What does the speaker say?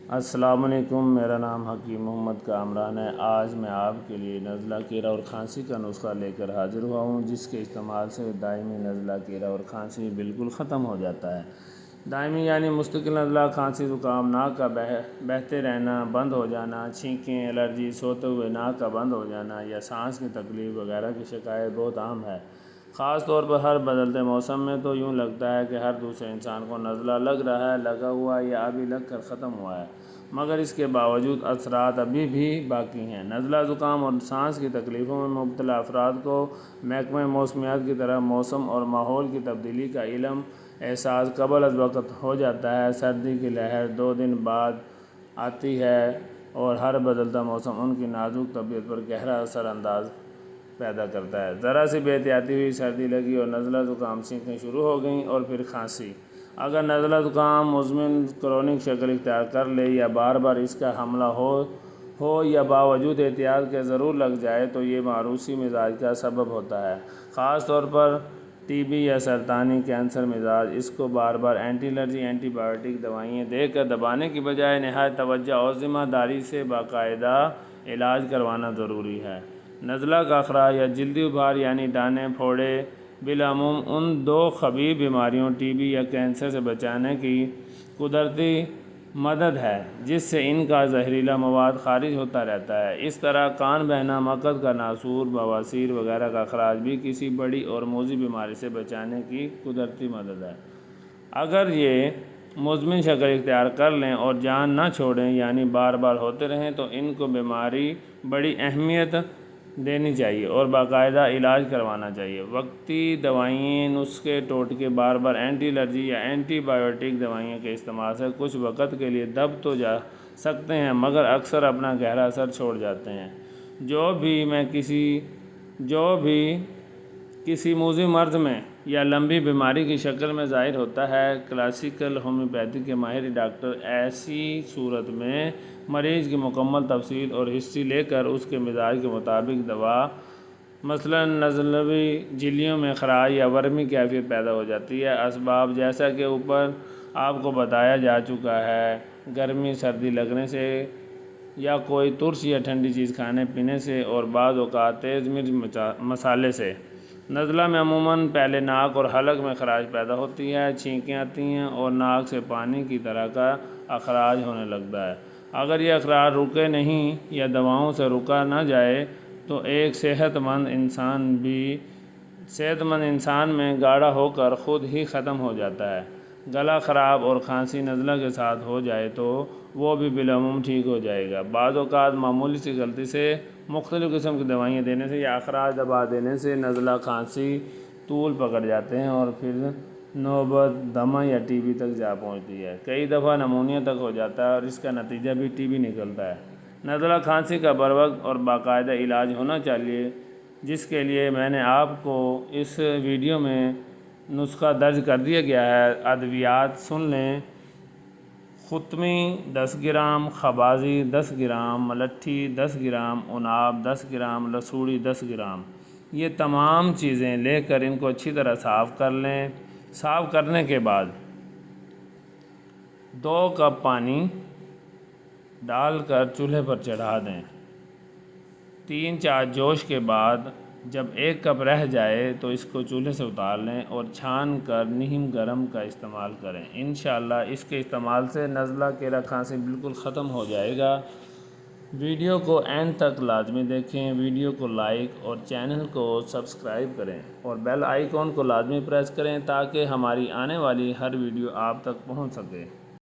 السلام علیکم، میرا نام حکیم محمد کامران ہے۔ آج میں آپ کے لیے نزلہ کیرا اور کھانسی کا نسخہ لے کر حاضر ہوا ہوں، جس کے استعمال سے دائمی نزلہ کیرا اور کھانسی بالکل ختم ہو جاتا ہے۔ دائمی یعنی مستقل نزلہ، کھانسی، زکام، ناک کا بہتے رہنا، بند ہو جانا، چھینکیں، الرجی، سوتے ہوئے ناک کا بند ہو جانا یا سانس کی تکلیف وغیرہ کی شکایت بہت عام ہے۔ خاص طور پر ہر بدلتے موسم میں تو یوں لگتا ہے کہ ہر دوسرے انسان کو نزلہ لگ رہا ہے، لگا ہوا یا ابھی لگ کر ختم ہوا ہے، مگر اس کے باوجود اثرات ابھی بھی باقی ہیں۔ نزلہ، زکام اور سانس کی تکلیفوں میں مبتلا افراد کو محکمہ موسمیات کی طرح موسم اور ماحول کی تبدیلی کا احساس قبل از وقت ہو جاتا ہے۔ سردی کی لہر 2 دن بعد آتی ہے اور ہر بدلتا موسم ان کی نازک طبیعت پر گہرا اثر انداز پیدا کرتا ہے۔ ذرا سی بے احتیاطی ہوئی، سردی لگی اور نزلہ، زکام، چھینکیں شروع ہو گئیں اور پھر کھانسی۔ اگر نزلہ زکام مزمن کرونک شکل اختیار کر لے یا بار بار اس کا حملہ ہو یا باوجود احتیاط کے ضرور لگ جائے تو یہ موروثی مزاج کا سبب ہوتا ہے۔ خاص طور پر ٹی بی یا سرطانی کینسر مزاج۔ اس کو بار بار اینٹی الرجی، اینٹی بائیوٹک دوائیں دے کر دبانے کی بجائے نہایت توجہ اور ذمہ داری سے باقاعدہ علاج کروانا ضروری ہے۔ نزلہ کا اخراج یا جلدی ابھار یعنی دانے، پھوڑے بالعموم ان 2 خبیث بیماریوں ٹی بی یا کینسر سے بچانے کی قدرتی مدد ہے جس سے ان کا زہریلا مواد خارج ہوتا رہتا ہے۔ اس طرح کان بہنا، مقعد کا ناسور، بواسیر وغیرہ کا اخراج بھی کسی بڑی اور موذی بیماری سے بچانے کی قدرتی مدد ہے۔ اگر یہ مزمن شکل اختیار کر لیں اور جان نہ چھوڑیں یعنی بار بار ہوتے رہیں تو ان کو بیماری بڑی اہمیت دینی چاہیے اور باقاعدہ علاج کروانا چاہیے۔ وقتی دوائیں، نسخے، ٹوٹکے، بار بار اینٹی الرجی یا اینٹی بائیوٹک دوائیوں کے استعمال سے کچھ وقت کے لیے دب تو جا سکتے ہیں مگر اکثر اپنا گہرا اثر چھوڑ جاتے ہیں۔ جو بھی کسی موذی مرض میں یا لمبی بیماری کی شکل میں ظاہر ہوتا ہے، کلاسیکل ہومیوپیتھی کے ماہر ڈاکٹر ایسی صورت میں مریض کی مکمل تفصیل اور ہسٹری لے کر اس کے مزاج کے مطابق دوا، مثلاً نزلوی جھلیوں میں خراش یا ورمی کیفیت پیدا ہو جاتی ہے۔ اسباب جیسا کہ اوپر آپ کو بتایا جا چکا ہے، گرمی سردی لگنے سے یا کوئی ترش یا ٹھنڈی چیز کھانے پینے سے اور بعض اوقات تیز مرچ مسالے سے۔ نزلہ میں عموماً پہلے ناک اور حلق میں خراش پیدا ہوتی ہے، چھینکیں آتی ہیں اور ناک سے پانی کی طرح کا اخراج ہونے لگتا ہے۔ اگر یہ اخراج رکے نہیں یا دواؤں سے روکا نہ جائے تو ایک صحت مند انسان میں گاڑھا ہو کر خود ہی ختم ہو جاتا ہے۔ گلا خراب اور کھانسی نزلہ کے ساتھ ہو جائے تو وہ بھی بالعموم ٹھیک ہو جائے گا۔ بعض اوقات معمولی سی غلطی سے مختلف قسم کی دوائیں دینے سے یا اخراج دبا دینے سے نزلہ، کھانسی طول پکڑ جاتے ہیں اور پھر نوبت دمہ یا ٹی بی تک جا پہنچتی ہے۔ کئی دفعہ نمونیا تک ہو جاتا ہے اور اس کا نتیجہ بھی ٹی بی نکلتا ہے۔ نزلہ کھانسی کا بروقت اور باقاعدہ علاج ہونا چاہیے، جس کے لیے میں نے آپ کو اس ویڈیو میں نسخہ درج کر دیا گیا ہے۔ ادویات سن لیں: قطمی 10 گرام، خبازی 10 گرام، ملٹھی 10 گرام، عناب 10 گرام، لسوڑی 10 گرام۔ یہ تمام چیزیں لے کر ان کو اچھی طرح صاف کر لیں۔ صاف کرنے کے بعد 2 کپ پانی ڈال کر چولہے پر چڑھا دیں۔ 3-4 جوش کے بعد جب 1 کپ رہ جائے تو اس کو چولہے سے اتار لیں اور چھان کر نیم گرم کا استعمال کریں۔ انشاءاللہ اس کے استعمال سے نزلہ کیرا کھانسی بالکل ختم ہو جائے گا۔ ویڈیو کو اینڈ تک لازمی دیکھیں، ویڈیو کو لائک اور چینل کو سبسکرائب کریں اور بیل آئیکن کو لازمی پریس کریں تاکہ ہماری آنے والی ہر ویڈیو آپ تک پہنچ سکے۔